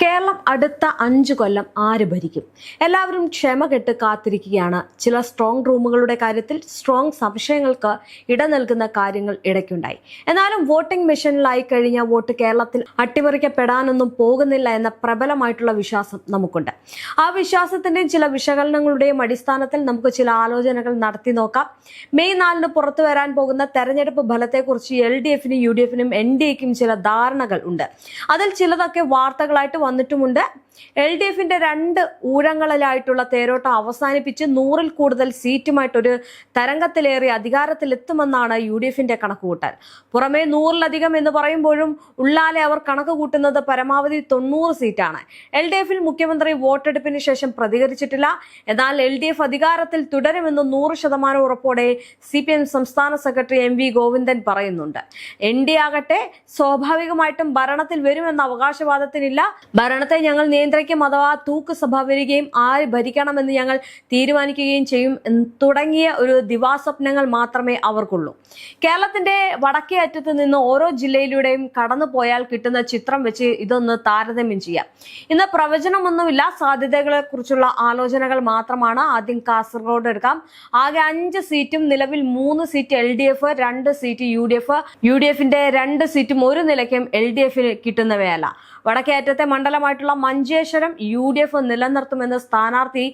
കേരളം അടുത്ത 5 കൊല്ലം ആര് ഭരിക്കും? എല്ലാവരും ക്ഷമ കെട്ട് കാത്തിരിക്കുകയാണ്. ചില സ്ട്രോങ് റൂമുകളുടെ കാര്യത്തിൽ സ്ട്രോങ് സംശയങ്ങൾക്ക് ഇട നൽകുന്ന കാര്യങ്ങൾ ഇടയ്ക്കുണ്ടായി. എന്നാലും വോട്ടിംഗ് മെഷീനിലായി കഴിഞ്ഞ വോട്ട് കേരളത്തിൽ അട്ടിമറിക്കപ്പെടാനൊന്നും പോകുന്നില്ല എന്ന പ്രബലമായിട്ടുള്ള വിശ്വാസം നമുക്കുണ്ട്. ആ വിശ്വാസത്തിന്റെയും ചില വിശകലനങ്ങളുടെയും അടിസ്ഥാനത്തിൽ നമുക്ക് ചില ആലോചനകൾ നടത്തി നോക്കാം. മെയ് 4 പുറത്തു വരാൻ പോകുന്ന തെരഞ്ഞെടുപ്പ് ഫലത്തെക്കുറിച്ച് LDFനും UDFനും NDAക്കും ചില ധാരണകൾ ഉണ്ട്. അതിൽ ചിലതൊക്കെ വാർത്തകളായിട്ട് വന്നിട്ടുമുണ്ട്. LDFന്റെ 2 ഊഴങ്ങളിലായിട്ടുള്ള തേരോട്ടം അവസാനിപ്പിച്ച് 100-ൽ കൂടുതൽ സീറ്റുമായിട്ടൊരു തരംഗത്തിലേറി അധികാരത്തിലെത്തുമെന്നാണ് UDFന്റെ കണക്കുകൂട്ടൽ. പുറമെ 100-ലധികം എന്ന് പറയുമ്പോഴും ഉള്ളാലെ അവർ കണക്ക് കൂട്ടുന്നത് പരമാവധി 90 സീറ്റാണ്. LDFൽ മുഖ്യമന്ത്രി വോട്ടെടുപ്പിന് ശേഷം പ്രതികരിച്ചിട്ടില്ല. എന്നാൽ LDF അധികാരത്തിൽ തുടരുമെന്ന് 100% ഉറപ്പോടെ CPM സംസ്ഥാന സെക്രട്ടറി MV ഗോവിന്ദൻ പറയുന്നുണ്ട്. NDA ആകട്ടെ സ്വാഭാവികമായിട്ടും ഭരണത്തിൽ വരുമെന്ന അവകാശവാദത്തിനില്ല. ഭരണത്തെ ഞങ്ങൾ നിയന്ത്രിക്കും, അഥവാ തൂക്ക് സഭ വരികയും ആര് ഭരിക്കണമെന്ന് ഞങ്ങൾ തീരുമാനിക്കുകയും ചെയ്യും തുടങ്ങിയ ഒരു ദിവാസ്വപ്നങ്ങൾ മാത്രമേ അവർക്കുള്ളൂ. കേരളത്തിന്റെ വടക്കേ അറ്റത്ത് നിന്ന് ഓരോ ജില്ലയിലൂടെയും കടന്നു പോയാൽ കിട്ടുന്ന ചിത്രം വെച്ച് ഇതൊന്ന് താരതമ്യം ചെയ്യാം. ഇന്ന് പ്രവചനമൊന്നുമില്ല, സാധ്യതകളെ കുറിച്ചുള്ള ആലോചനകൾ മാത്രമാണ്. ആദ്യം കാസർഗോഡ് എടുക്കാം. ആകെ 5 സീറ്റും നിലവിൽ 3 സീറ്റ് LDF, 2 സീറ്റ് UDFന്റെ 2 സീറ്റും ഒരു നിലയ്ക്കും LDFന് കിട്ടുന്നവയല്ല. വടക്കേ അറ്റത്തെ മണ്ഡലമായിട്ടുള്ള മഞ്ചേശ്വരം UDF നിലനിർത്തുമെന്ന് സ്ഥാനാർത്ഥി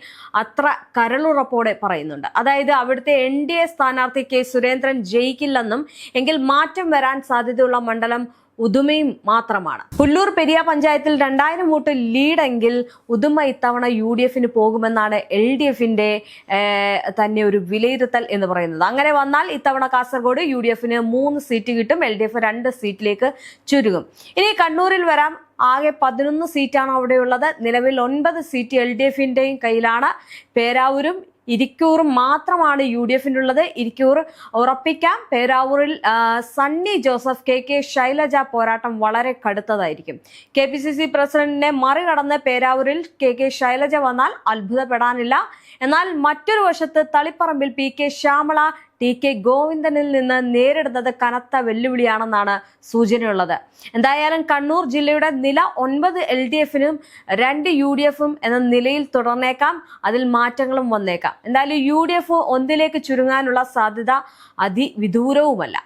അത്ര കരളുറപ്പോടെ പറയുന്നുണ്ട്. അതായത് അവിടുത്തെ NDA സ്ഥാനാർത്ഥി K സുരേന്ദ്രൻ ജയിക്കില്ലെന്നും എങ്കിൽ മാറ്റം വരാൻ സാധ്യതയുള്ള മണ്ഡലം ഉദുമയും മാത്രമാണ്. പുല്ലൂർ പെരിയ പഞ്ചായത്തിൽ 2000 വോട്ട് ലീഡെങ്കിൽ ഉദുമ ഇത്തവണ UDFന് പോകുമെന്നാണ് LDFന്റെ തന്നെ ഒരു വിലയിരുത്തൽ എന്ന് പറയുന്നത്. അങ്ങനെ വന്നാൽ ഇത്തവണ കാസർഗോഡ് UDFന് 3 സീറ്റ് കിട്ടും, LDF 2 സീറ്റിലേക്ക് ചുരുങ്ങും. ഇനി കണ്ണൂരിൽ വരാം. ആകെ 11 സീറ്റാണ് അവിടെയുള്ളത്. നിലവിൽ 9 സീറ്റ് LDFന്റെയും കയ്യിലാണ്. പേരാവൂരും ഇരിക്കൂറും മാത്രമാണ് UDFനുള്ളത്. ഇരിക്കൂർ ഉറപ്പിക്കാം. പേരാവൂരിൽ സണ്ണി ജോസഫ് KK ശൈലജ പോരാട്ടം വളരെ കടുത്തതായിരിക്കും. KPCC പ്രസിഡന്റിനെ മറികടന്ന് പേരാവൂരിൽ KK ശൈലജ വന്നാൽ അത്ഭുതപ്പെടാനില്ല. എന്നാൽ മറ്റൊരു വശത്ത് തളിപ്പറമ്പിൽ PK ശ്യാമള TK ഗോവിന്ദനിൽ നിന്ന് നേരിടുന്നത് കനത്ത വെല്ലുവിളിയാണെന്നാണ് സൂചനയുള്ളത്. എന്തായാലും കണ്ണൂർ ജില്ലയുടെ നില 9 LDFനും 2 UDFും എന്ന നിലയിൽ തുടർന്നേക്കാം. അതിൽ മാറ്റങ്ങളും വന്നേക്കാം. എന്തായാലും UDF 1ലേക്ക് ചുരുങ്ങാനുള്ള സാധ്യത അതിവിദൂരവുമല്ല.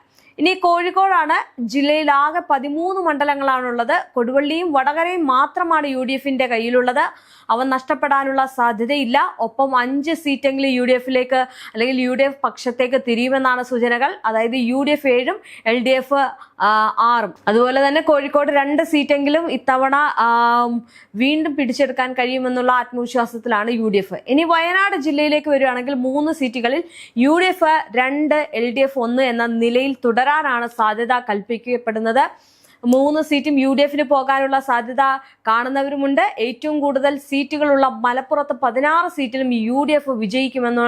ഇനി കോഴിക്കോടാണ്. ജില്ലയിൽ ആകെ 13 മണ്ഡലങ്ങളാണുള്ളത്. കൊടുവള്ളിയും വടകരയും മാത്രമാണ് UDFന്റെ കയ്യിലുള്ളത്. അവ നഷ്ടപ്പെടാനുള്ള സാധ്യതയില്ല. ഒപ്പം 5 സീറ്റെങ്കിലും UDFിലേക്ക് അല്ലെങ്കിൽ UDF പക്ഷത്തേക്ക് തിരിയുമെന്നാണ് സൂചനകൾ. അതായത് UDF 7ഉം LDF 6ഉം. അതുപോലെ തന്നെ കോഴിക്കോട് 2 സീറ്റെങ്കിലും ഇത്തവണ വീണ്ടും പിടിച്ചെടുക്കാൻ കഴിയുമെന്നുള്ള ആത്മവിശ്വാസത്തിലാണ് UDF. ഇനി വയനാട് ജില്ലയിലേക്ക് വരികയാണെങ്കിൽ 3 സീറ്റുകളിൽ UDF 2, LDF 1 എന്ന നിലയിൽ തുടരാനാണ് സാധ്യത കൽപ്പിക്കപ്പെടുന്നത്. 3 സീറ്റും UDFന് പോകാനുള്ള സാധ്യത കാണുന്നവരുമുണ്ട്. ഏറ്റവും കൂടുതൽ സീറ്റുകളുള്ള മലപ്പുറത്ത് 16 സീറ്റിലും UDF വിജയിക്കുമെന്ന്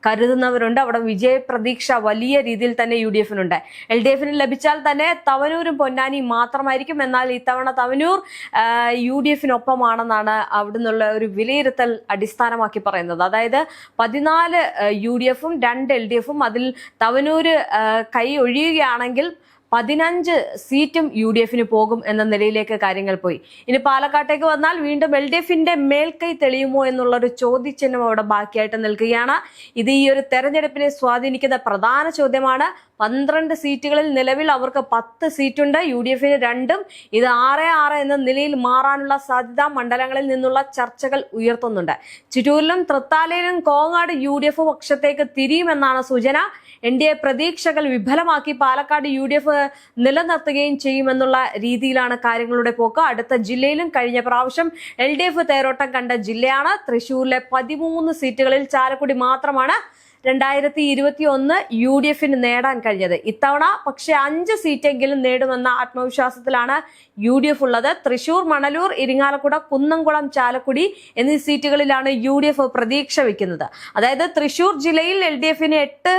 കരുതുന്നവരുണ്ട്. അവിടെ വിജയ പ്രതീക്ഷ വലിയ രീതിയിൽ തന്നെ UDFനുണ്ട്. LDFന് ലഭിച്ചാൽ തന്നെ തവനൂരും പൊന്നാനിയും മാത്രമായിരിക്കും. എന്നാൽ ഇത്തവണ തവനൂർ UDFനൊപ്പമാണെന്നാണ് അവിടെ നിന്നുള്ള ഒരു വിലയിരുത്തൽ അടിസ്ഥാനമാക്കി പറയുന്നത്. അതായത് 14 UDFും 2 LDFും അതിൽ തവനൂര് കൈ ഒഴിയുകയാണെങ്കിൽ 15 സീറ്റും UDFന് പോകും എന്ന നിലയിലേക്ക് കാര്യങ്ങൾ പോയി. ഇനി പാലക്കാട്ടേക്ക് വന്നാൽ വീണ്ടും LDFന്റെ മേൽക്കൈ തെളിയുമോ എന്നുള്ളൊരു ചോദ്യചിഹ്നം അവിടെ ബാക്കിയായിട്ട് നിൽക്കുകയാണ്. ഇത് ഈ ഒരു തെരഞ്ഞെടുപ്പിനെ സ്വാധീനിക്കുന്ന പ്രധാന ചോദ്യമാണ്. 12 സീറ്റുകളിൽ നിലവിൽ അവർക്ക് 10 സീറ്റുണ്ട്, UDFന് 2ഉം. ഇത് 6-6 എന്ന നിലയിൽ മാറാനുള്ള സാധ്യത മണ്ഡലങ്ങളിൽ നിന്നുള്ള ചർച്ചകൾ ഉയർത്തുന്നുണ്ട്. ചിറ്റൂരിലും തൃത്താലയിലും കോങ്ങാട് UDF പക്ഷത്തേക്ക് തിരിയുമെന്നാണ് സൂചന. NDA പ്രതീക്ഷകൾ വിഫലമാക്കി പാലക്കാട് UDF നിലനിർത്തുകയും ചെയ്യുമെന്നുള്ള രീതിയിലാണ് കാര്യങ്ങളുടെ പോക്ക്. അടുത്ത ജില്ലയിലും കഴിഞ്ഞ പ്രാവശ്യം LDF തേരോട്ടം കണ്ട ജില്ലയാണ്. തൃശ്ശൂരിലെ 13 സീറ്റുകളിൽ ചാലക്കുടി മാത്രമാണ് 2021 UDFന് നേടാൻ കഴിഞ്ഞത്. ഇത്തവണ പക്ഷെ 5 സീറ്റെങ്കിലും നേടുമെന്ന ആത്മവിശ്വാസത്തിലാണ് UDF ഉള്ളത്. തൃശൂർ, മണലൂർ, ഇരിങ്ങാലക്കുട, കുന്നംകുളം, ചാലക്കുടി എന്നീ സീറ്റുകളിലാണ് UDF പ്രതീക്ഷ വെക്കുന്നത്. അതായത് തൃശൂർ ജില്ലയിൽ LDFന് 8,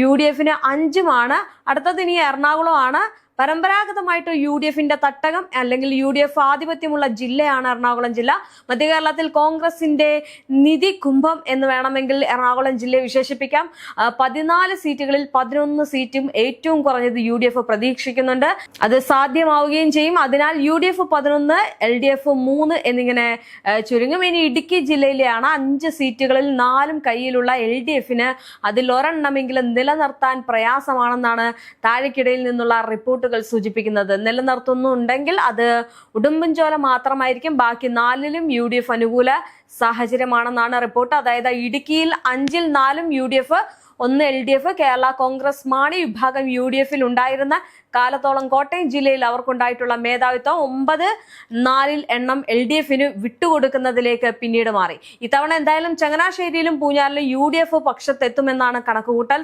UDFന് 5ഉമാണ്. അടുത്തത് ഇനി എറണാകുളമാണ്. പരമ്പരാഗതമായിട്ട് UDFന്റെ തട്ടകം അല്ലെങ്കിൽ UDF ആധിപത്യമുള്ള ജില്ലയാണ് എറണാകുളം ജില്ല. മധ്യ കേരളത്തിൽ കോൺഗ്രസിന്റെ നിധി കുംഭം എന്ന് വേണമെങ്കിൽ എറണാകുളം ജില്ലയെ വിശേഷിപ്പിക്കാം. 14 സീറ്റുകളിൽ 11 സീറ്റും ഏറ്റവും കുറഞ്ഞത് UDF പ്രതീക്ഷിക്കുന്നുണ്ട്. അത് സാധ്യമാവുകയും ചെയ്യും. അതിനാൽ UDF 11, LDF 3 എന്നിങ്ങനെ ചുരുങ്ങും. ഇനി ഇടുക്കി ജില്ലയിലെയാണ് 5 സീറ്റുകളിൽ 4 കയ്യിലുള്ള LDFന് അതിൽ ഒരെണ്ണമെങ്കിലും നിലനിർത്താൻ പ്രയാസമാണെന്നാണ് താഴേക്കിടയിൽ നിന്നുള്ള റിപ്പോർട്ടുകൾ സൂചിപ്പിക്കുന്നത്. നിലനിർത്തുന്നുണ്ടെങ്കിൽ അത് ഉടുമ്പൻചോല മാത്രമായിരിക്കും. ബാക്കി 4ലും UDF അനുകൂല സാഹചര്യമാണെന്നാണ് റിപ്പോർട്ട്. അതായത് ഇടുക്കിയിൽ 5ൽ 4 UDF, 1 LDF. കേരള കോൺഗ്രസ് മാണി വിഭാഗം UDFൽ ഉണ്ടായിരുന്ന കാലത്തോളം കോട്ടയം ജില്ലയിൽ അവർക്കുണ്ടായിട്ടുള്ള മേധാവിത്വം 9-4 എണ്ണം LDFന് വിട്ടുകൊടുക്കുന്നതിലേക്ക് പിന്നീട് മാറി. ഇത്തവണ എന്തായാലും ചങ്ങനാശ്ശേരിയിലും പൂഞ്ഞാറിലും UDF പക്ഷത്തെത്തുമെന്നാണ് കണക്കുകൂട്ടൽ.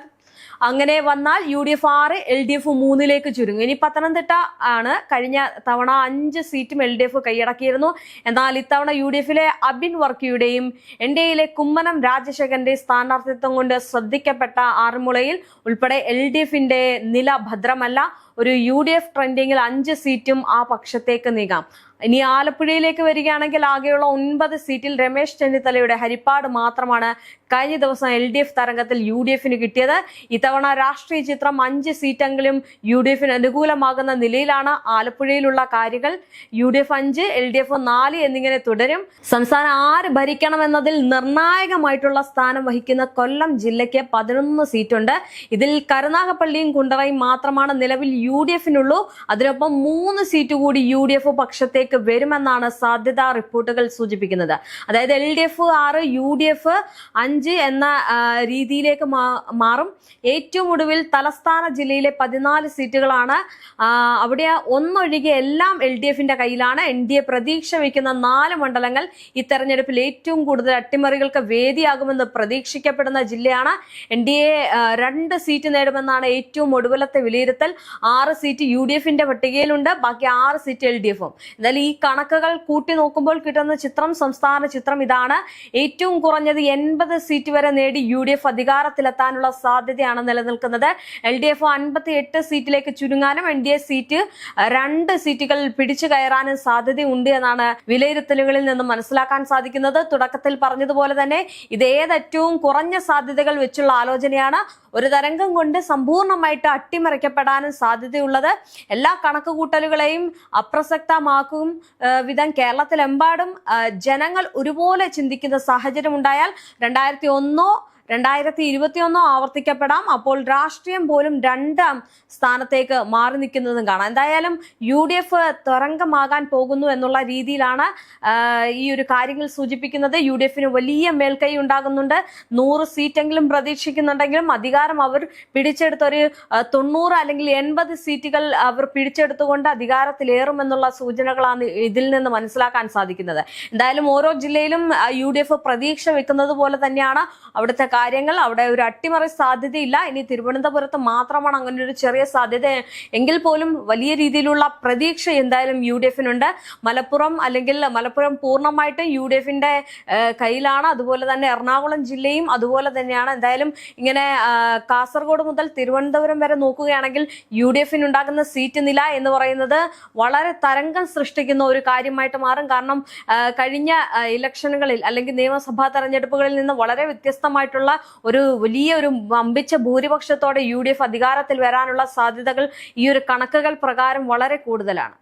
അങ്ങനെ വന്നാൽ UDF 6, LDF 3ലേക്ക് ചുരുങ്ങും. ഇനി പത്തനംതിട്ട ആണ്. കഴിഞ്ഞ തവണ 5 സീറ്റും LDF കൈയടക്കിയിരുന്നു. എന്നാൽ ഇത്തവണ UDFലെ അബിൻ വർക്കിയുടെയും NDAയിലെ കുമ്മനം രാജശേഖരന്റെ സ്ഥാനാർത്ഥിത്വം കൊണ്ട് ശ്രദ്ധിക്കപ്പെട്ട ആറന്മുളയിൽ ഉൾപ്പെടെ LDFന്റെ നില ഭദ്രമല്ല. ഒരു UDF ട്രെൻഡിങ്ങിൽ 5 സീറ്റും ആ പക്ഷത്തേക്ക് നീങ്ങാം. ഇനി ആലപ്പുഴയിലേക്ക് വരികയാണെങ്കിൽ ആകെയുള്ള 9 സീറ്റിൽ രമേശ് ചെന്നിത്തലയുടെ ഹരിപ്പാട് മാത്രമാണ് കഴിഞ്ഞ ദിവസം LDF തരംഗത്തിൽ UDFന് കിട്ടിയത്. ഇത്തവണ രാഷ്ട്രീയ ചിത്രം 5 സീറ്റെങ്കിലും UDFന് അനുകൂലമാകുന്ന നിലയിലാണ് ആലപ്പുഴയിലുള്ള കാര്യങ്ങൾ. UDF 5, LDF 4 എന്നിങ്ങനെ തുടരും. സംസ്ഥാനം ആര് ഭരിക്കണമെന്നതിൽ നിർണായകമായിട്ടുള്ള സ്ഥാനം വഹിക്കുന്ന കൊല്ലം ജില്ലയ്ക്ക് 11 സീറ്റുണ്ട്. ഇതിൽ കരുനാഗപ്പള്ളിയും കുണ്ടറയും മാത്രമാണ് നിലവിൽ UDFനുള്ളൂ. അതിനൊപ്പം 3 സീറ്റ് കൂടി UDF പക്ഷത്തേക്ക് വരുമെന്നാണ് സാധ്യതാ റിപ്പോർട്ടുകൾ സൂചിപ്പിക്കുന്നത്. അതായത് LDF 6, UDF 5 എന്ന രീതിയിലേക്ക് മാറും. ഏറ്റവും ഒടുവിൽ തലസ്ഥാന ജില്ലയിലെ 14 സീറ്റുകളാണ്. അവിടെ ഒന്നൊഴികെ എല്ലാം LDFന്റെ കയ്യിലാണ്. NDA പ്രതീക്ഷ വയ്ക്കുന്ന 4 മണ്ഡലങ്ങൾ ഈ തെരഞ്ഞെടുപ്പിൽ ഏറ്റവും കൂടുതൽ അട്ടിമറികൾക്ക് വേദിയാകുമെന്ന് പ്രതീക്ഷിക്കപ്പെടുന്ന ജില്ലയാണ്. NDA 2 സീറ്റ് നേടുമെന്നാണ് ഏറ്റവും ഒടുവിലത്തെ വിലയിരുത്തൽ. 6 സീറ്റ് UDFന്റെ പട്ടികയിലുണ്ട്. ബാക്കി 6 സീറ്റ് LDFും. എന്നാൽ ഈ കണക്കുകൾ കൂട്ടി നോക്കുമ്പോൾ കിട്ടുന്ന സംസ്ഥാന ചിത്രം ഇതാണ്. ഏറ്റവും കുറഞ്ഞത് 80 സീറ്റ് വരെ നേടി UDF അധികാരത്തിലെത്താനുള്ള സാധ്യതയാണ് നിലനിൽക്കുന്നത്. LDF 58 സീറ്റിലേക്ക് ചുരുങ്ങാനും NDA സീറ്റ് 2 സീറ്റുകൾ പിടിച്ചു കയറാനും സാധ്യതയുണ്ട് എന്നാണ് വിലയിരുത്തലുകളിൽ നിന്നും മനസ്സിലാക്കാൻ സാധിക്കുന്നത്. തുടക്കത്തിൽ പറഞ്ഞതുപോലെ തന്നെ ഇത് ഏറ്റവും കുറഞ്ഞ സാധ്യതകൾ വെച്ചുള്ള ആലോചനയാണ്. ഒരു തരംഗം കൊണ്ട് സമ്പൂർണ്ണമായിട്ട് അട്ടിമറിക്കപ്പെടാനും സാധ്യതയുള്ളത്. എല്ലാ കണക്കുകൂട്ടലുകളെയും അപ്രസക്തമാക്കും വിധം കേരളത്തിലെമ്പാടും ജനങ്ങൾ ഒരുപോലെ ചിന്തിക്കുന്ന സാഹചര്യം ഉണ്ടായാൽ 2001 2021 ആവർത്തിക്കപ്പെടാം. അപ്പോൾ രാഷ്ട്രീയം പോലും 2ാം സ്ഥാനത്തേക്ക് മാറി നിൽക്കുന്നതും കാണാം. എന്തായാലും UDF തരംഗമാകാൻ പോകുന്നു എന്നുള്ള രീതിയിലാണ് ഈ ഒരു കാര്യങ്ങൾ സൂചിപ്പിക്കുന്നത്. UDFന് വലിയ മേൽക്കൈ ഉണ്ടാകുന്നുണ്ട്. 100 സീറ്റെങ്കിലും പ്രതീക്ഷിക്കുന്നുണ്ടെങ്കിലും അധികാരം അവർ പിടിച്ചെടുത്തൊരു 90 അല്ലെങ്കിൽ 80 സീറ്റുകൾ അവർ പിടിച്ചെടുത്തുകൊണ്ട് അധികാരത്തിലേറുമെന്നുള്ള സൂചനകളാണ് ഇതിൽ നിന്ന് മനസ്സിലാക്കാൻ സാധിക്കുന്നത്. എന്തായാലും ഓരോ ജില്ലയിലും UDF പ്രതീക്ഷ വെക്കുന്നത് പോലെ തന്നെയാണ് അവിടുത്തെ കാര്യങ്ങൾ. അവിടെ ഒരു അട്ടിമറി സാധ്യതയില്ല. ഇനി തിരുവനന്തപുരത്ത് മാത്രമാണ് അങ്ങനെ ഒരു ചെറിയ സാധ്യത എങ്കിൽ പോലും വലിയ രീതിയിലുള്ള പ്രതീക്ഷ എന്തായാലും UDFനുണ്ട്. മലപ്പുറം പൂർണ്ണമായിട്ടും UDFന്റെ കയ്യിലാണ്. അതുപോലെ തന്നെ എറണാകുളം ജില്ലയും അതുപോലെ തന്നെയാണ്. എന്തായാലും ഇങ്ങനെ കാസർഗോഡ് മുതൽ തിരുവനന്തപുരം വരെ നോക്കുകയാണെങ്കിൽ UDFനുണ്ടാകുന്ന സീറ്റ് നില എന്ന് പറയുന്നത് വളരെ തരംഗം സൃഷ്ടിക്കുന്ന ഒരു കാര്യമായിട്ട് മാറും. കാരണം കഴിഞ്ഞ ഇലക്ഷനുകളിൽ അല്ലെങ്കിൽ നിയമസഭാ തെരഞ്ഞെടുപ്പുകളിൽ നിന്ന് വളരെ വ്യത്യസ്തമായിട്ടുള്ള ഒരു വമ്പിച്ച ഭൂരിപക്ഷത്തോടെ UDF അധികാരത്തിൽ വരാനുള്ള സാധ്യതകൾ ഈ ഒരു കണക്കുകൾ പ്രകാരം വളരെ കൂടുതലാണ്.